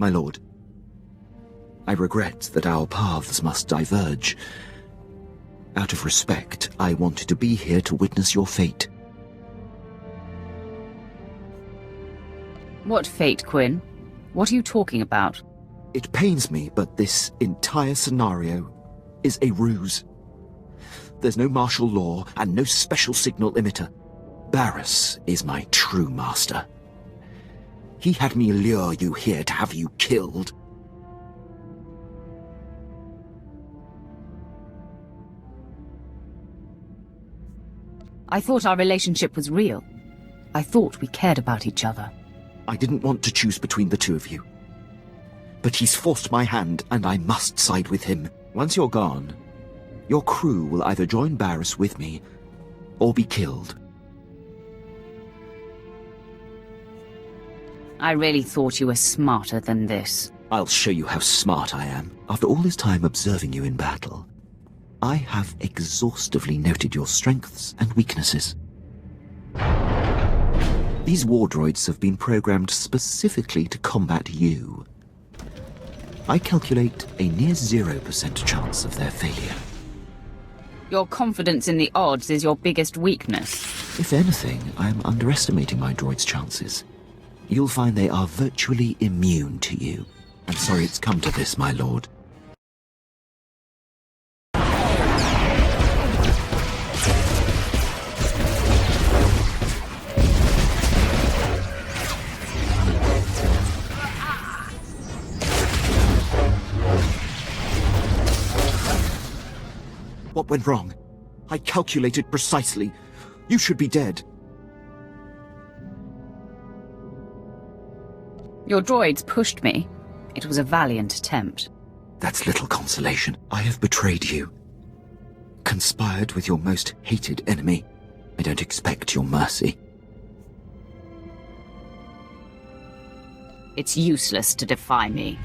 My lord, I regret that our paths must diverge. Out of respect, I wanted to be here to witness your fate. What fate, Quinn? What are you talking about? It pains me, but this entire scenario is a ruse. There's no martial law and no special signal emitter. Barris is my true master. He had me lure you here to have you killed. I thought our relationship was real. I thought we cared about each other. I didn't want to choose between the two of you. But he's forced my hand, and I must side with him. Once you're gone, your crew will either join Barris with me, or be killed. I really thought you were smarter than this. I'll show you how smart I am. After all this time observing you in battle, I have exhaustively noted your strengths and weaknesses. These war droids have been programmed specifically to combat you. I calculate a near 0% chance of their failure. Your confidence in the odds is your biggest weakness. If anything, I am underestimating my droid's chances. You'll find they are virtually immune to you. I'm sorry it's come to this, my lord. What went wrong? I calculated precisely. You should be dead. Your droids pushed me. It was a valiant attempt. That's little consolation. I have betrayed you. Conspired with your most hated enemy. I don't expect your mercy. It's useless to defy me.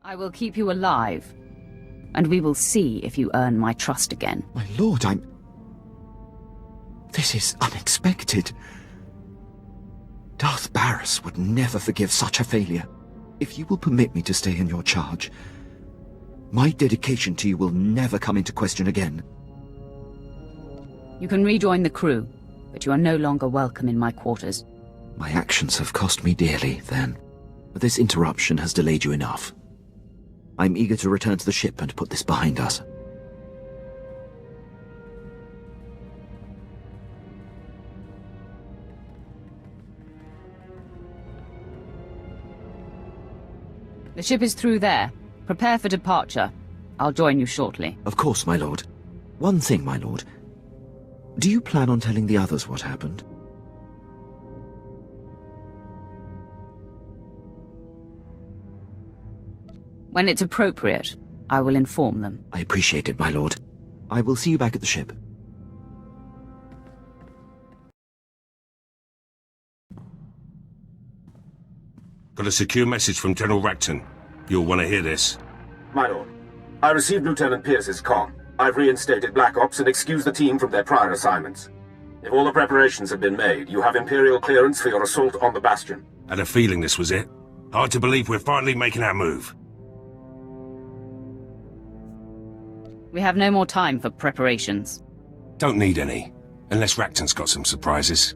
I will keep you alive, and we will see if you earn my trust again. My lord, This is unexpected. Darth Barris would never forgive such a failure. If you will permit me to stay in your charge, my dedication to you will never come into question again. You can rejoin the crew, but you are no longer welcome in my quarters. My actions have cost me dearly, then. But this interruption has delayed you enough. I'm eager to return to the ship and put this behind us. The ship is through there. Prepare for departure. I'll join you shortly. Of course, my lord. One thing, my lord. Do you plan on telling the others what happened? When it's appropriate, I will inform them. I appreciate it, my lord. I will see you back at the ship. Got a secure message from General Racton. You'll want to hear this. My lord, I received Lieutenant Pierce's comm. I've reinstated Black Ops and excused the team from their prior assignments. If all the preparations have been made, you have Imperial clearance for your assault on the Bastion. Had a feeling this was it. Hard to believe we're finally making our move. We have no more time for preparations. Don't need any, unless Racton's got some surprises.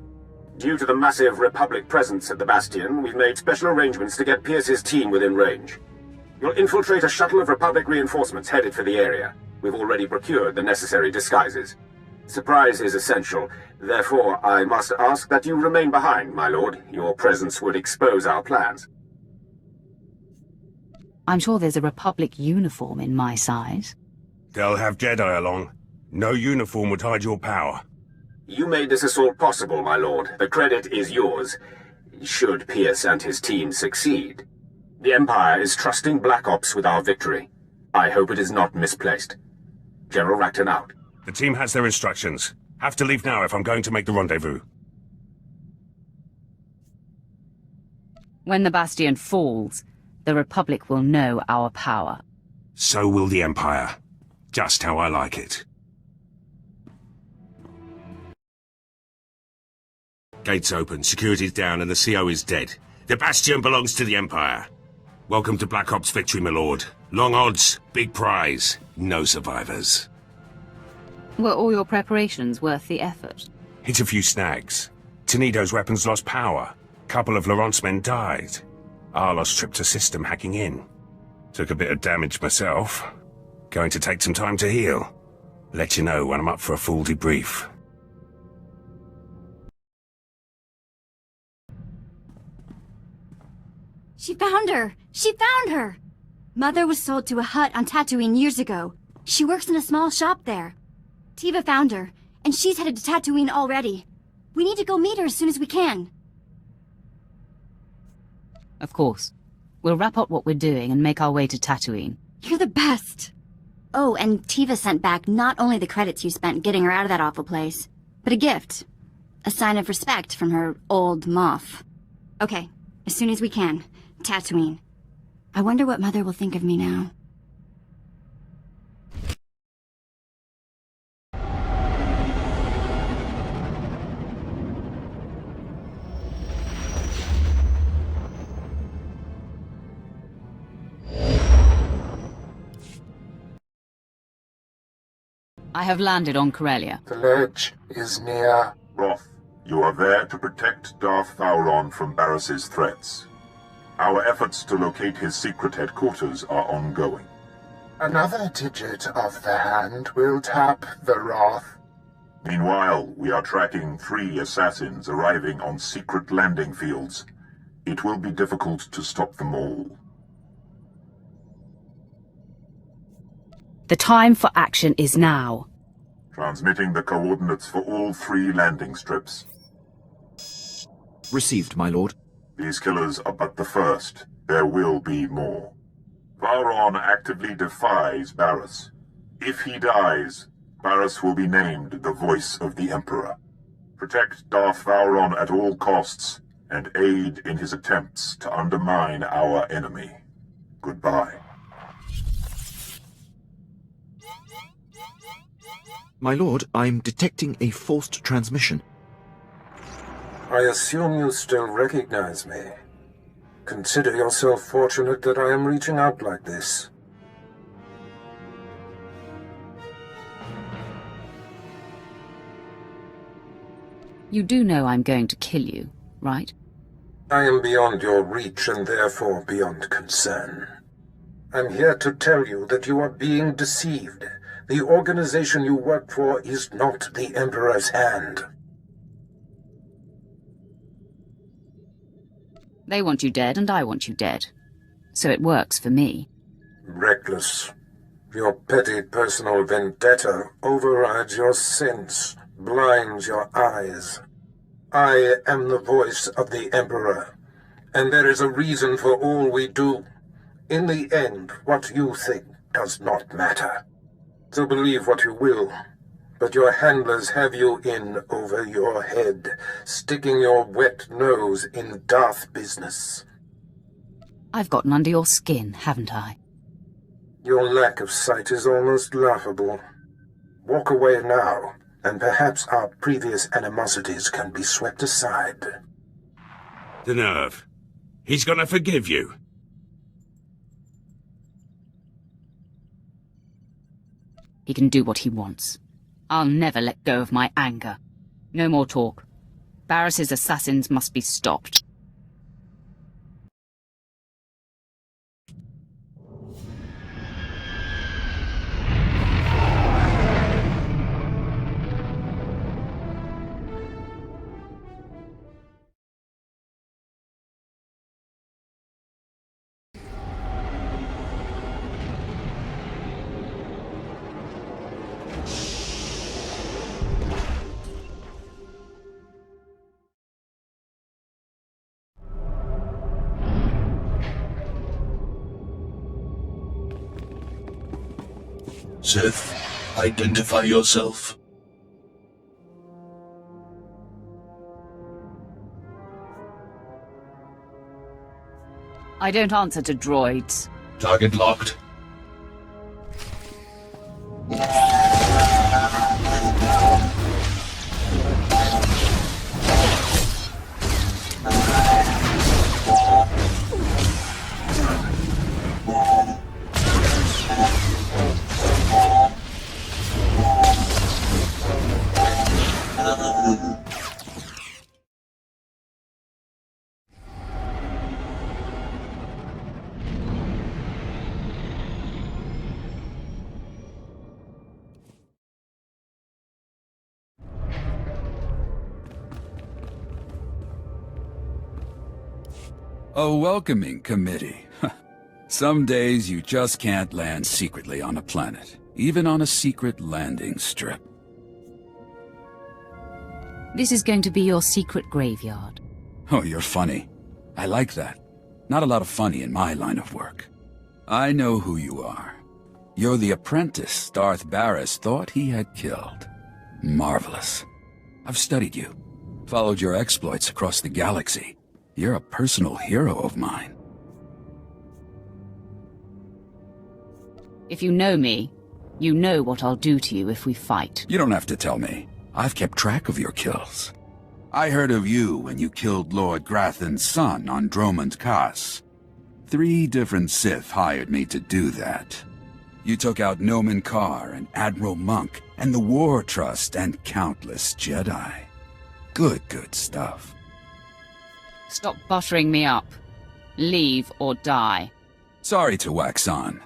Due to the massive Republic presence at the Bastion, we've made special arrangements to get Pierce's team within range. You'll infiltrate a shuttle of Republic reinforcements headed for the area. We've already procured the necessary disguises. Surprise is essential. Therefore, I must ask that you remain behind, my lord. Your presence would expose our plans. I'm sure there's a Republic uniform in my size. They'll have Jedi along. No uniform would hide your power. You made this assault possible, my lord. The credit is yours, should Pierce and his team succeed. The Empire is trusting Black Ops with our victory. I hope it is not misplaced. General Racton out. The team has their instructions. Have to leave now if I'm going to make the rendezvous. When the Bastion falls, the Republic will know our power. So will the Empire. Just how I like it. Gates open, security's down, and the CO is dead. The Bastion belongs to the Empire. Welcome to Black Ops victory, my lord. Long odds, big prize, no survivors. Were all your preparations worth the effort? Hit a few snags. Tenido's weapons lost power. Couple of Laurent's men died. Arlos tripped a system hacking in. Took a bit of damage myself. Going to take some time to heal. Let you know when I'm up for a full debrief. She found her! She found her! Mother was sold to a hut on Tatooine years ago. She works in a small shop there. Tiva found her, and she's headed to Tatooine already. We need to go meet her as soon as we can. Of course. We'll wrap up what we're doing and make our way to Tatooine. You're the best! Oh, and Tiva sent back not only the credits you spent getting her out of that awful place, but a gift. A sign of respect from her old Moff. Okay, as soon as we can. Tatooine. I wonder what Mother will think of me now. I have landed on Corellia. The ledge is near. Roth, you are there to protect Darth Vowron from Barris's threats. Our efforts to locate his secret headquarters are ongoing. Another digit of the hand will tap the Wrath. Meanwhile, we are tracking 3 assassins arriving on secret landing fields. It will be difficult to stop them all. The time for action is now. Transmitting the coordinates for all 3 landing strips. Received, my lord. These killers are but the first. There will be more. Vowron actively defies Barris. If he dies, Barris will be named the Voice of the Emperor. Protect Darth Vowron at all costs, and aid in his attempts to undermine our enemy. Goodbye. My lord, I'm detecting a forced transmission. I assume you still recognize me. Consider yourself fortunate that I am reaching out like this. You do know I'm going to kill you, right? I am beyond your reach and therefore beyond concern. I'm here to tell you that you are being deceived. The organization you work for is not the Emperor's hand. They want you dead, and I want you dead. So it works for me. Reckless. Your petty personal vendetta overrides your sense, blinds your eyes. I am the voice of the Emperor, and there is a reason for all we do. In the end, what you think does not matter. So believe what you will, but your handlers have you in over your head, sticking your wet nose in Darth business. I've gotten under your skin, haven't I? Your lack of sight is almost laughable. Walk away now, and perhaps our previous animosities can be swept aside. The nerve. He's gonna forgive you. He can do what he wants. I'll never let go of my anger. No more talk. Barris's assassins must be stopped. Sith, identify yourself. I don't answer to droids. Target locked. A welcoming committee. Some days you just can't land secretly on a planet, even on a secret landing strip. This is going to be your secret graveyard. Oh, you're funny. I like that. Not a lot of funny in my line of work. I know who you are. You're the apprentice Darth Barris thought he had killed. Marvelous. I've studied you, followed your exploits across the galaxy. You're a personal hero of mine. If you know me, you know what I'll do to you if we fight. You don't have to tell me. I've kept track of your kills. I heard of you when you killed Lord Grathan's son on Dromund Kaas. 3 different Sith hired me to do that. You took out Nomen Karr and Admiral Monk and the War Trust and countless Jedi. Good stuff. Stop buttering me up. Leave or die. Sorry to wax on.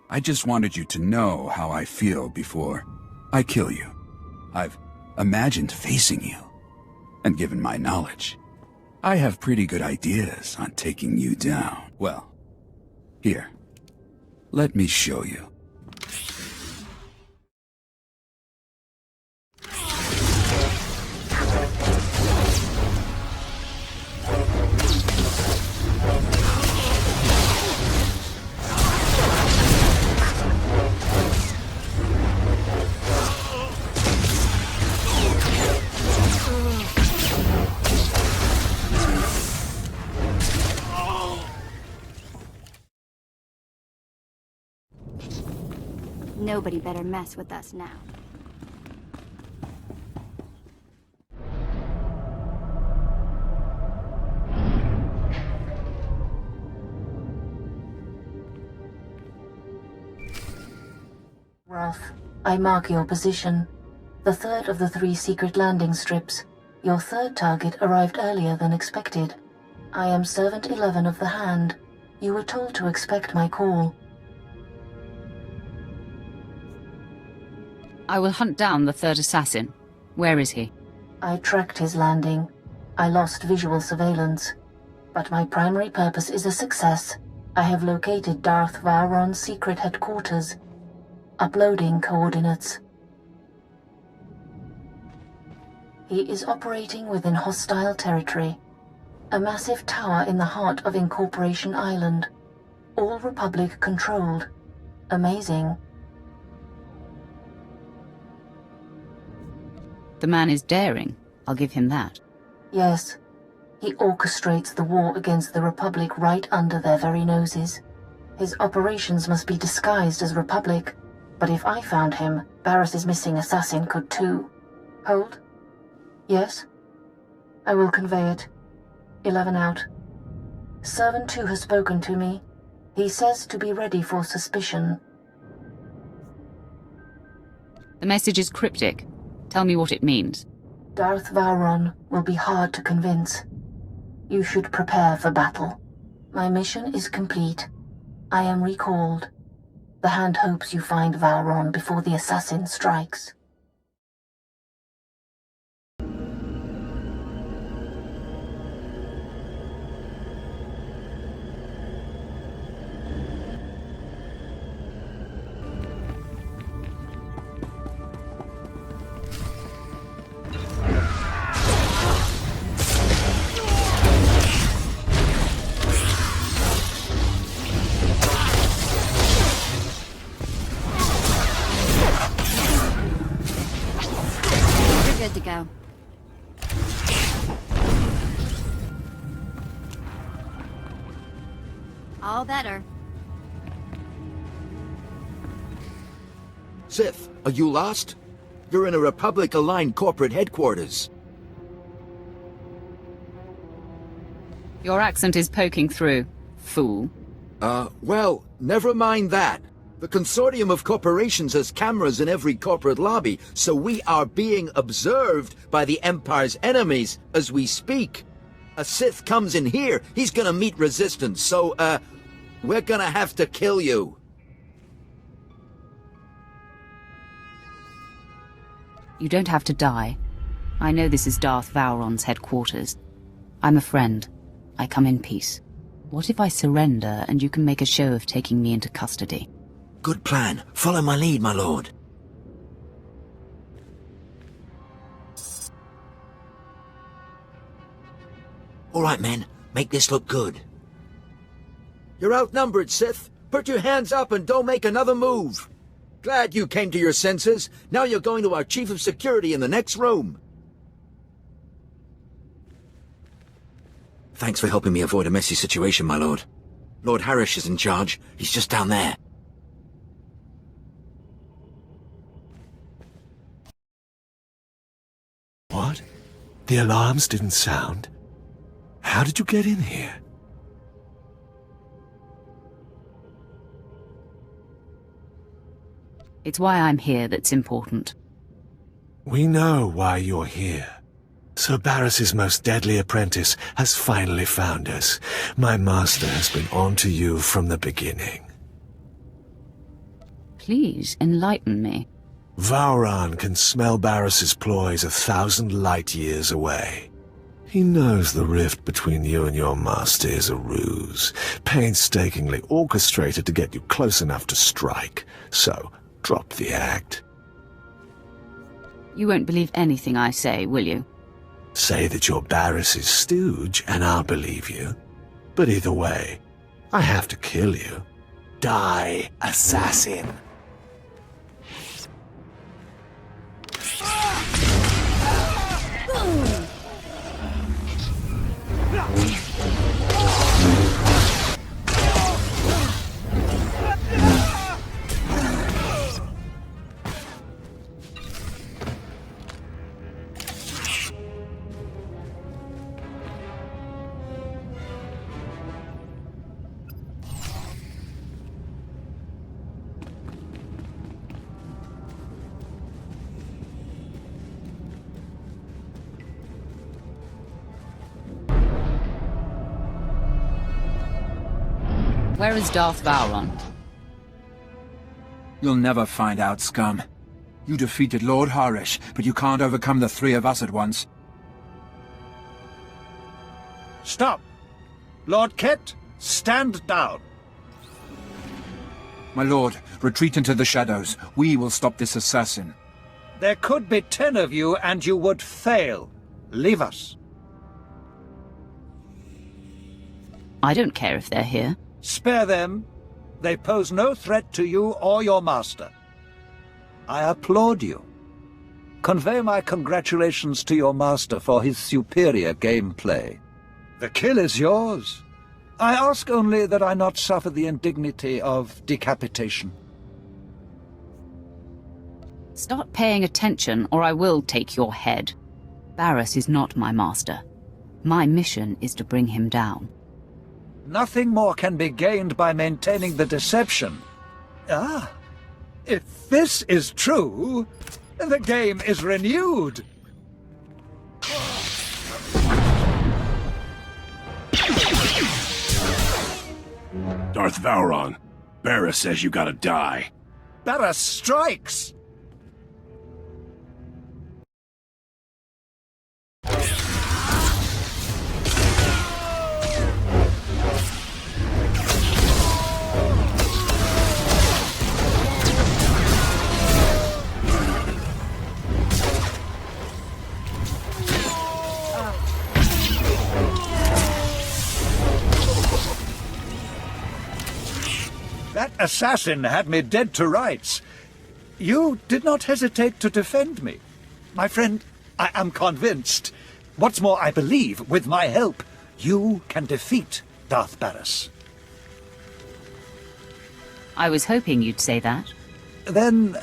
I just wanted you to know how I feel before I kill you. I've imagined facing you, and given my knowledge, I have pretty good ideas on taking you down. Well, here, let me show you. Nobody better mess with us now. Wrath, I mark your position. The third of the 3 secret landing strips. Your third target arrived earlier than expected. I am Servant 11 of the Hand. You were told to expect my call. I will hunt down the 3rd assassin. Where is he? I tracked his landing. I lost visual surveillance. But my primary purpose is a success. I have located Darth Vowron's secret headquarters. Uploading coordinates. He is operating within hostile territory. A massive tower in the heart of Incorporation Island. All Republic controlled. Amazing. The man is daring. I'll give him that. Yes. He orchestrates the war against the Republic right under their very noses. His operations must be disguised as Republic. But if I found him, Barris's missing assassin could too. Hold. Yes? I will convey it. 11 out. Servant 2 has spoken to me. He says to be ready for suspicion. The message is cryptic. Tell me what it means. Darth Vowron will be hard to convince. You should prepare for battle. My mission is complete. I am recalled. The Hand hopes you find Vowron before the assassin strikes. All better. Sith, are you lost? You're in a Republic-aligned corporate headquarters. Your accent is poking through, fool. Well, never mind that. The consortium of corporations has cameras in every corporate lobby, so we are being observed by the Empire's enemies as we speak. A Sith comes in here, he's gonna meet resistance, so, we're gonna have to kill you. You don't have to die. I know this is Darth Vowron's headquarters. I'm a friend. I come in peace. What if I surrender and you can make a show of taking me into custody? Good plan. Follow my lead, my lord. All right, men. Make this look good. You're outnumbered, Sith. Put your hands up and don't make another move. Glad you came to your senses. Now you're going to our Chief of Security in the next room. Thanks for helping me avoid a messy situation, my lord. Lord Harris is in charge. He's just down there. What? The alarms didn't sound? How did you get in here? It's why I'm here that's important. We know why you're here. Sir Barris's most deadly apprentice has finally found us. My master has been on to you from the beginning. Please, enlighten me. Vowron can smell Barris's ploys 1,000 light years away. He knows the rift between you and your master is a ruse, painstakingly orchestrated to get you close enough to strike. So, drop the act. You won't believe anything I say, will you? Say that you're Barris's stooge, and I'll believe you. But either way, I have to kill you. Die, assassin! Where is Darth Vowron? You'll never find out, scum. You defeated Lord Harish, but you can't overcome the three of us at once. Stop! Lord Ket, stand down. My lord, retreat into the shadows. We will stop this assassin. There could be 10 of you, and you would fail. Leave us. I don't care if they're here. Spare them. They pose no threat to you or your master. I applaud you. Convey my congratulations to your master for his superior gameplay. The kill is yours. I ask only that I not suffer the indignity of decapitation. Start paying attention, or I will take your head. Barris is not my master. My mission is to bring him down. Nothing more can be gained by maintaining the deception. Ah, if this is true, the game is renewed. Darth Vowron, Barris says you gotta die. Barris strikes! That assassin had me dead to rights. You did not hesitate to defend me. My friend, I am convinced. What's more, I believe, with my help, you can defeat Darth Barris. I was hoping you'd say that. Then,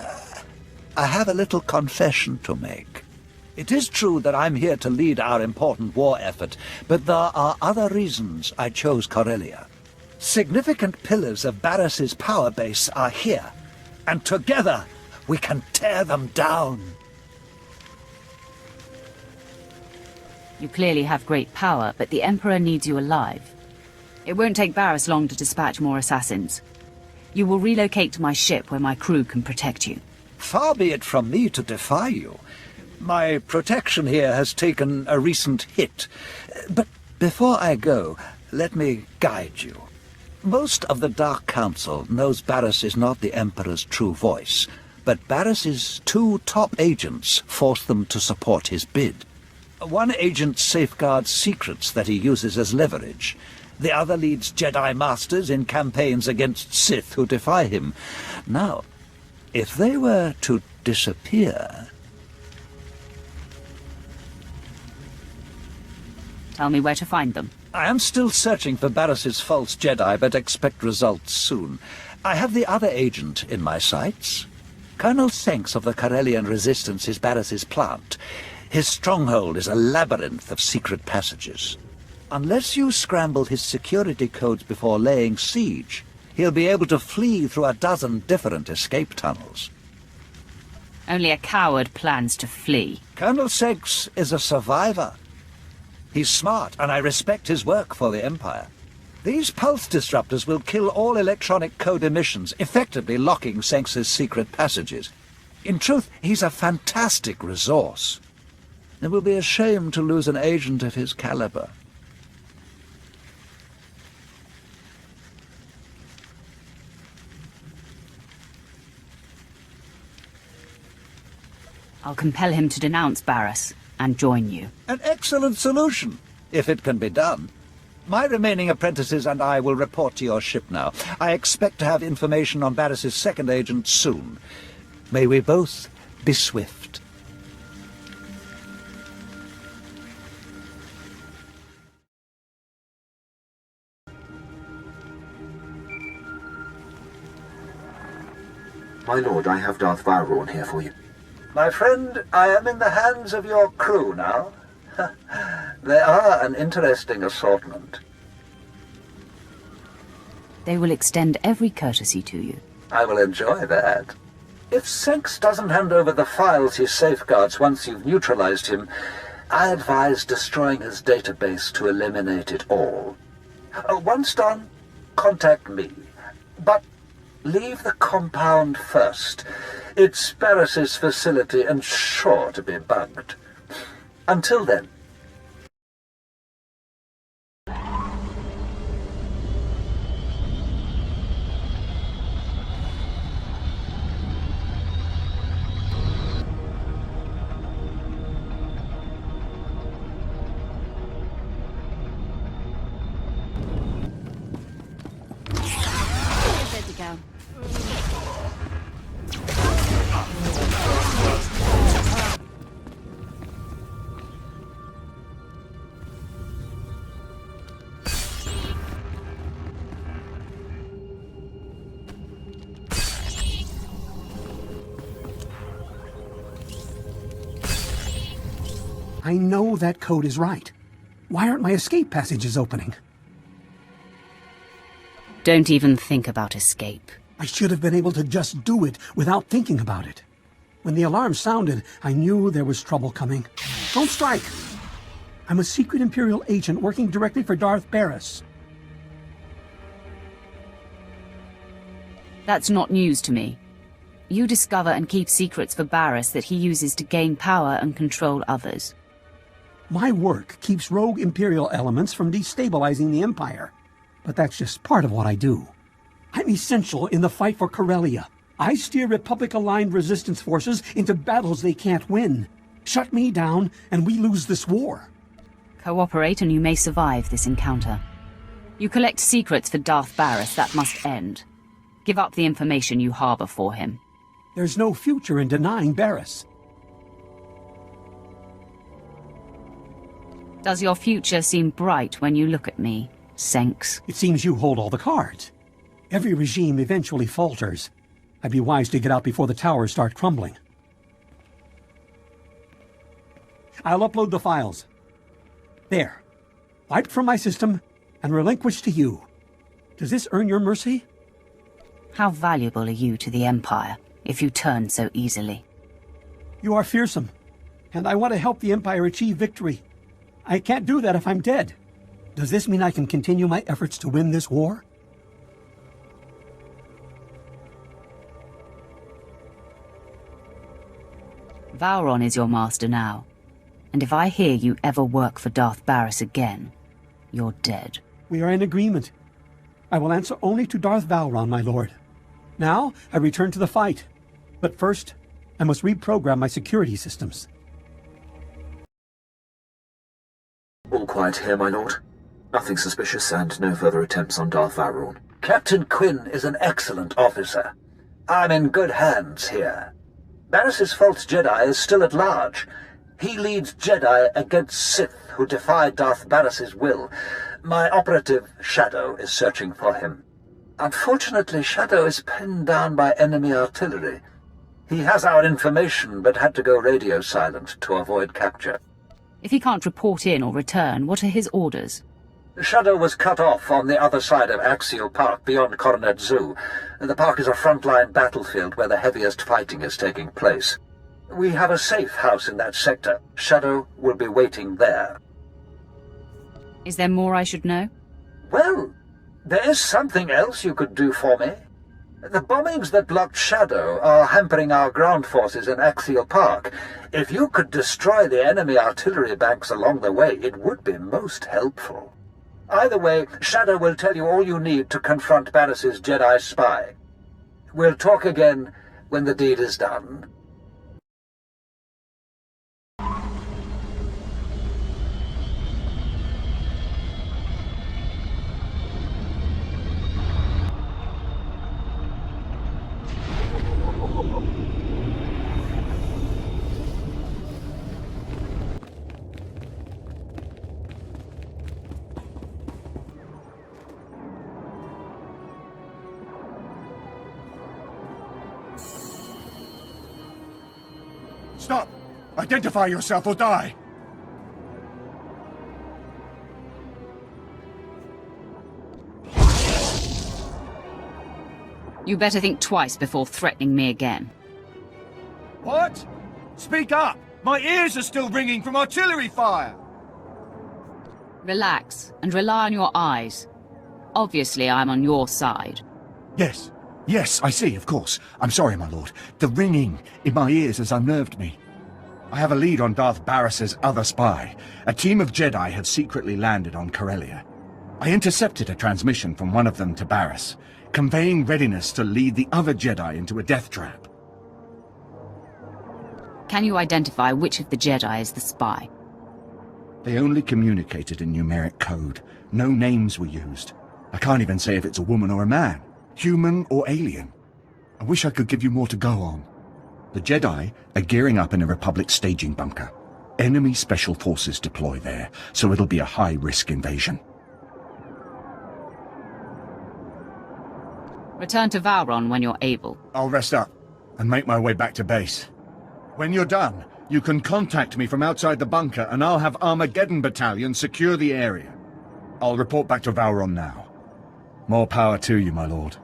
I have a little confession to make. It is true that I'm here to lead our important war effort, but there are other reasons I chose Corellia. Significant pillars of Barris's power base are here, and together we can tear them down. You clearly have great power, but the Emperor needs you alive. It won't take Barris long to dispatch more assassins. You will relocate to my ship where my crew can protect you. Far be it from me to defy you. My protection here has taken a recent hit. But before I go, let me guide you. Most of the Dark Council knows Barris is not the Emperor's true voice, but Barris's 2 top agents force them to support his bid. One agent safeguards secrets that he uses as leverage. The other leads Jedi Masters in campaigns against Sith who defy him. Now, if they were to disappear... Tell me where to find them. I am still searching for Barris's false Jedi, but expect results soon. I have the other agent in my sights. Colonel Senks of the Corellian Resistance is Barris's plant. His stronghold is a labyrinth of secret passages. Unless you scramble his security codes before laying siege, he'll be able to flee through a dozen different escape tunnels. Only a coward plans to flee. Colonel Senks is a survivor. He's smart, and I respect his work for the Empire. These pulse disruptors will kill all electronic code emissions, effectively locking Senks's secret passages. In truth, he's a fantastic resource. It will be a shame to lose an agent of his caliber. I'll compel him to denounce Barris and join you. An excellent solution, if it can be done. My remaining apprentices and I will report to your ship now. I expect to have information on Barris's second agent soon. May we both be swift. My lord, I have Darth Vowron here for you. My friend, I am in the hands of your crew now. They are an interesting assortment. They will extend every courtesy to you. I will enjoy that. If Senks doesn't hand over the files he safeguards once you've neutralized him, I advise destroying his database to eliminate it all. Once done, contact me. But leave the compound first. It's Barris's facility and sure to be bugged. Until then. Good to go. I know that code is right. Why aren't my escape passages opening? Don't even think about escape. I should have been able to just do it without thinking about it. When the alarm sounded, I knew there was trouble coming. Don't strike! I'm a secret Imperial agent working directly for Darth Barris. That's not news to me. You discover and keep secrets for Barris that he uses to gain power and control others. My work keeps rogue Imperial elements from destabilizing the Empire. But that's just part of what I do. I'm essential in the fight for Corellia. I steer Republic-aligned resistance forces into battles they can't win. Shut me down, and we lose this war. Cooperate and you may survive this encounter. You collect secrets for Darth Barris, that must end. Give up the information you harbor for him. There's no future in denying Barris. Does your future seem bright when you look at me, Senks? It seems you hold all the cards. Every regime eventually falters. I'd be wise to get out before the towers start crumbling. I'll upload the files. There. Wiped from my system and relinquished to you. Does this earn your mercy? How valuable are you to the Empire, if you turn so easily? You are fearsome, and I want to help the Empire achieve victory. I can't do that if I'm dead. Does this mean I can continue my efforts to win this war? Vowron is your master now, and if I hear you ever work for Darth Barris again, you're dead. We are in agreement. I will answer only to Darth Vowron, my lord. Now, I return to the fight. But first, I must reprogram my security systems. All quiet here, my lord. Nothing suspicious and no further attempts on Darth Vowron. Captain Quinn is an excellent officer. I'm in good hands here. Barris's false Jedi is still at large. He leads Jedi against Sith who defy Darth Barris's will. My operative, Shadow, is searching for him. Unfortunately, Shadow is pinned down by enemy artillery. He has our information, but had to go radio silent to avoid capture. If he can't report in or return, what are his orders? Shadow was cut off on the other side of Axial Park, beyond Coronet Zoo. The park is a frontline battlefield where the heaviest fighting is taking place. We have a safe house in that sector. Shadow will be waiting there. Is there more I should know? Well, there is something else you could do for me. The bombings that blocked Shadow are hampering our ground forces in Axial Park. If you could destroy the enemy artillery banks along the way, it would be most helpful. Either way, Shadow will tell you all you need to confront Barris's Jedi spy. We'll talk again when the deed is done. Stop! Identify yourself or die! You better think twice before threatening me again. What? Speak up! My ears are still ringing from artillery fire! Relax, and rely on your eyes. Obviously, I'm on your side. Yes. Yes, I see, of course. I'm sorry, my lord. The ringing in my ears has unnerved me. I have a lead on Darth Barris's other spy. A team of Jedi have secretly landed on Corellia. I intercepted a transmission from one of them to Barris, conveying readiness to lead the other Jedi into a death trap. Can you identify which of the Jedi is the spy? They only communicated in numeric code. No names were used. I can't even say if it's a woman or a man. Human or alien. I wish I could give you more to go on. The Jedi are gearing up in a Republic staging bunker. Enemy special forces deploy there, so it'll be a high-risk invasion. Return to Vowron when you're able. I'll rest up and make my way back to base. When you're done, you can contact me from outside the bunker and I'll have Armageddon Battalion secure the area. I'll report back to Vowron now. More power to you, my lord.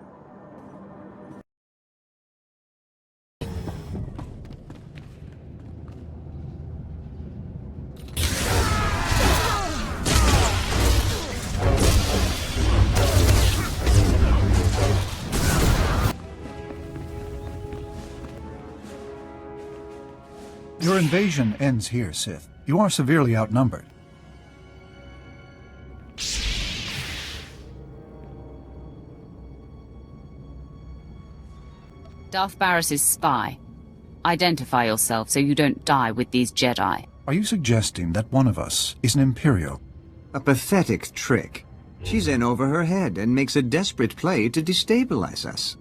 Your invasion ends here, Sith. You are severely outnumbered. Darth Barris's spy. Identify yourself so you don't die with these Jedi. Are you suggesting that one of us is an Imperial? A pathetic trick. She's in over her head and makes a desperate play to destabilize us.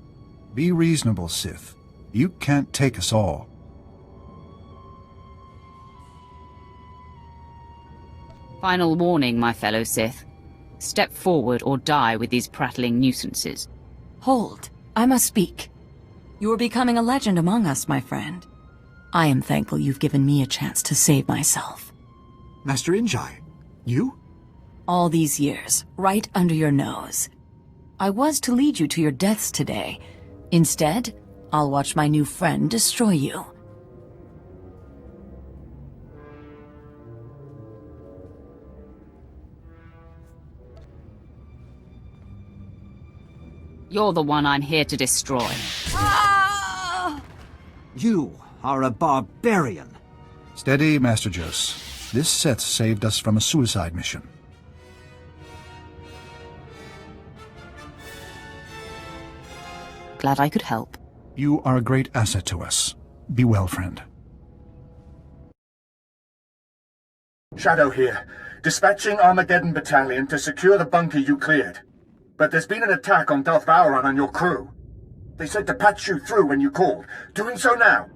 Be reasonable, Sith. You can't take us all. Final warning, my fellow Sith. Step forward or die with these prattling nuisances. Hold. I must speak. You are becoming a legend among us, my friend. I am thankful you've given me a chance to save myself. Master Injai, you? All these years, right under your nose. I was to lead you to your deaths today. Instead, I'll watch my new friend destroy you. You're the one I'm here to destroy. You are a barbarian. Steady, Master Jose. This Sith saved us from a suicide mission. Glad I could help. You are a great asset to us. Be well, friend. Shadow here, dispatching Armageddon Battalion to secure the bunker you cleared. But there's been an attack on Darth Vowron and your crew. They said to patch you through when you called. Doing so now.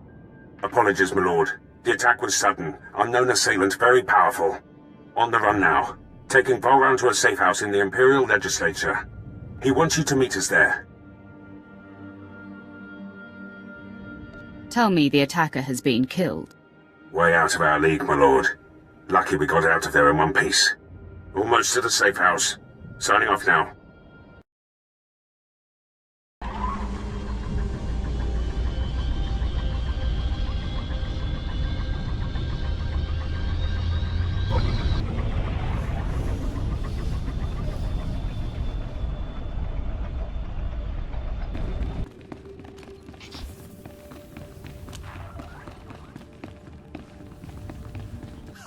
Apologies, my lord. The attack was sudden. Unknown assailant, very powerful. On the run now. Taking Vowron to a safe house in the Imperial Legislature. He wants you to meet us there. Tell me the attacker has been killed. Way out of our league, my lord. Lucky we got out of there in one piece. Almost to the safe house. Signing off now.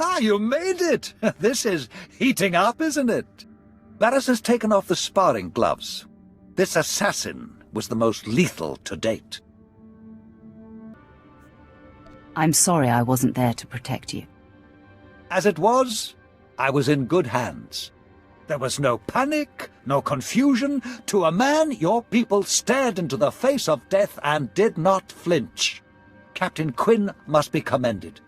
Ah, you made it! This is heating up, isn't it? Barris has taken off the sparring gloves. This assassin was the most lethal to date. I'm sorry I wasn't there to protect you. As it was, I was in good hands. There was no panic, no confusion. To a man, your people stared into the face of death and did not flinch. Captain Quinn must be commended.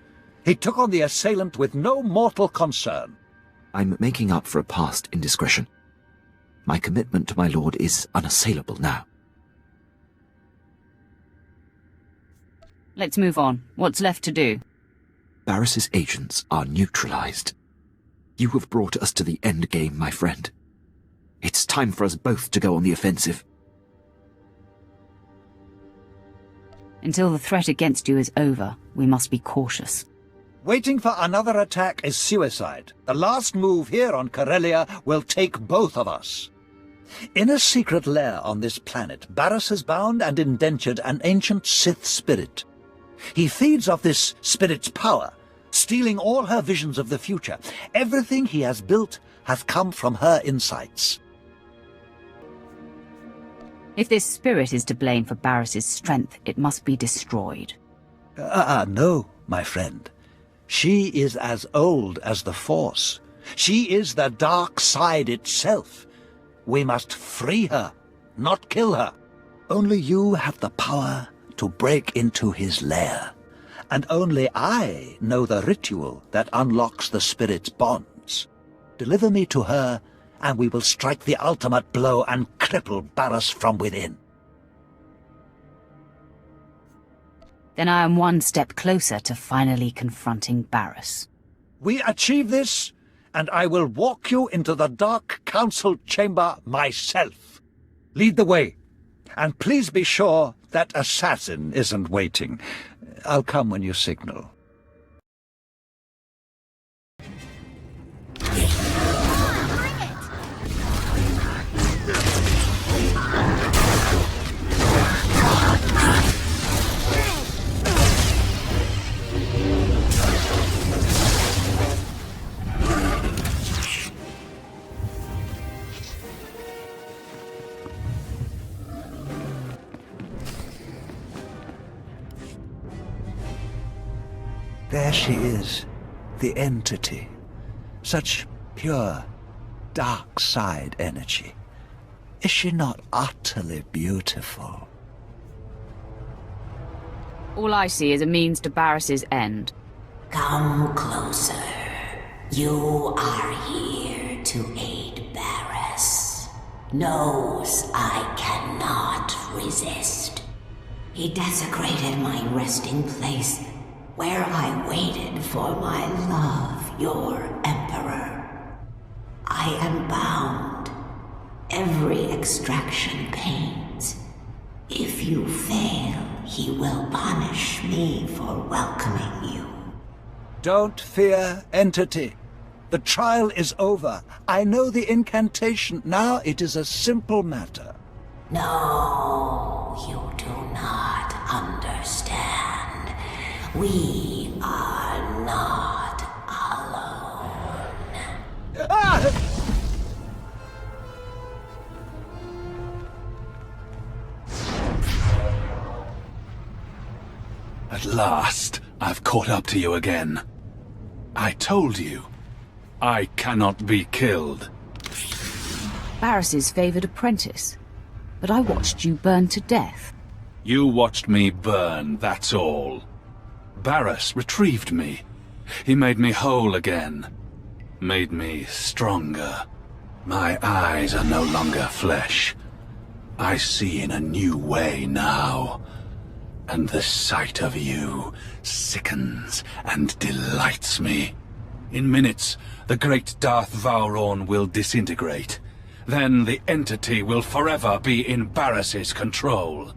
He took on the assailant with no mortal concern. I'm making up for a past indiscretion. My commitment to my lord is unassailable now. Let's move on. What's left to do? Barris's agents are neutralized. You have brought us to the end game, my friend. It's time for us both to go on the offensive. Until the threat against you is over, we must be cautious. Waiting for another attack is suicide. The last move here on Corellia will take both of us. In a secret lair on this planet, Barris has bound and indentured an ancient Sith spirit. He feeds off this spirit's power, stealing all her visions of the future. Everything he has built has come from her insights. If this spirit is to blame for Barris's strength, it must be destroyed. No, my friend. She is as old as the Force. She is the dark side itself. We must free her, not kill her. Only you have the power to break into his lair. And only I know the ritual that unlocks the spirit's bonds. Deliver me to her, and we will strike the ultimate blow and cripple Barris from within. Then I am one step closer to finally confronting Barris. We achieve this, and I will walk you into the Dark Council chamber myself. Lead the way, and please be sure that assassin isn't waiting. I'll come when you signal. There she is, the entity. Such pure, dark side energy. Is she not utterly beautiful? All I see is a means to Barris's end. Come closer. You are here to aid Barris. knows I cannot resist. He desecrated my resting place, where I waited for my love, your Emperor. I am bound. Every extraction pains. If you fail, he will punish me for welcoming you. Don't fear, Entity. The trial is over. I know the incantation. Now it is a simple matter. No, you do not understand. We are not alone. Ah! At last, I've caught up to you again. I told you, I cannot be killed. Barris's favored apprentice. But I watched you burn to death. You watched me burn, that's all. Barris retrieved me. He made me whole again. Made me stronger. My eyes are no longer flesh. I see in a new way now. And the sight of you sickens and delights me. In minutes, the great Darth Vowron will disintegrate. Then the entity will forever be in Barris's control.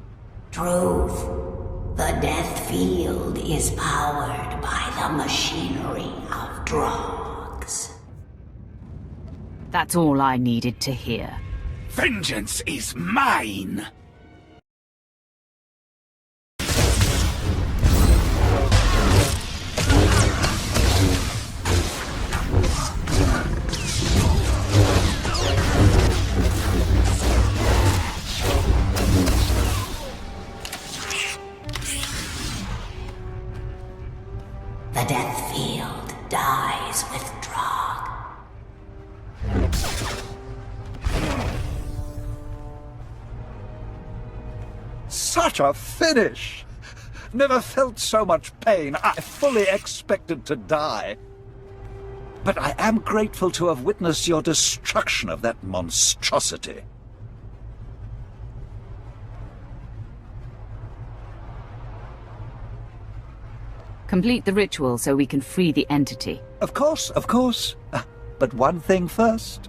Truth. The death field is powered by the machinery of drugs. That's all I needed to hear. Vengeance is mine! The death field dies with drug. Such a finish! Never felt so much pain. I fully expected to die. But I am grateful to have witnessed your destruction of that monstrosity. Complete the ritual so we can free the entity. Of course, of course. But one thing first.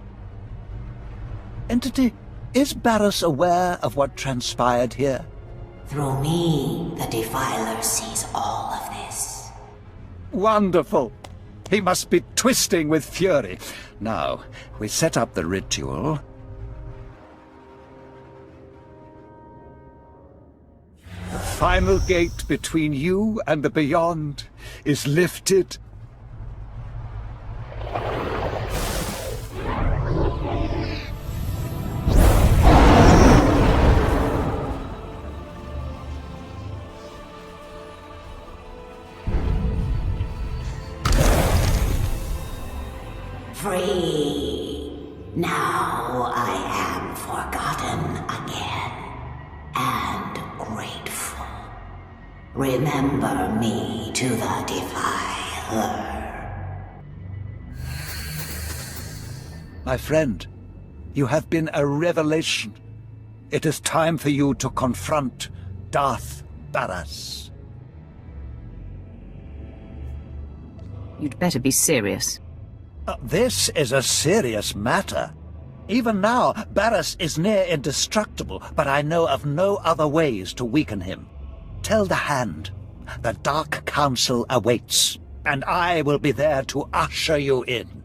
Entity, is Barris aware of what transpired here? Through me, the Defiler sees all of this. Wonderful. He must be twisting with fury. Now, we set up the ritual. The final gate between you and the beyond is lifted. Free. Now I am forgotten again. And grateful. Remember me to the Defiler. My friend, you have been a revelation. It is time for you to confront Darth Barris. You'd better be serious. This is a serious matter. Even now, Barris is near indestructible, but I know of no other ways to weaken him. Tell the Hand, the Dark Council awaits, and I will be there to usher you in.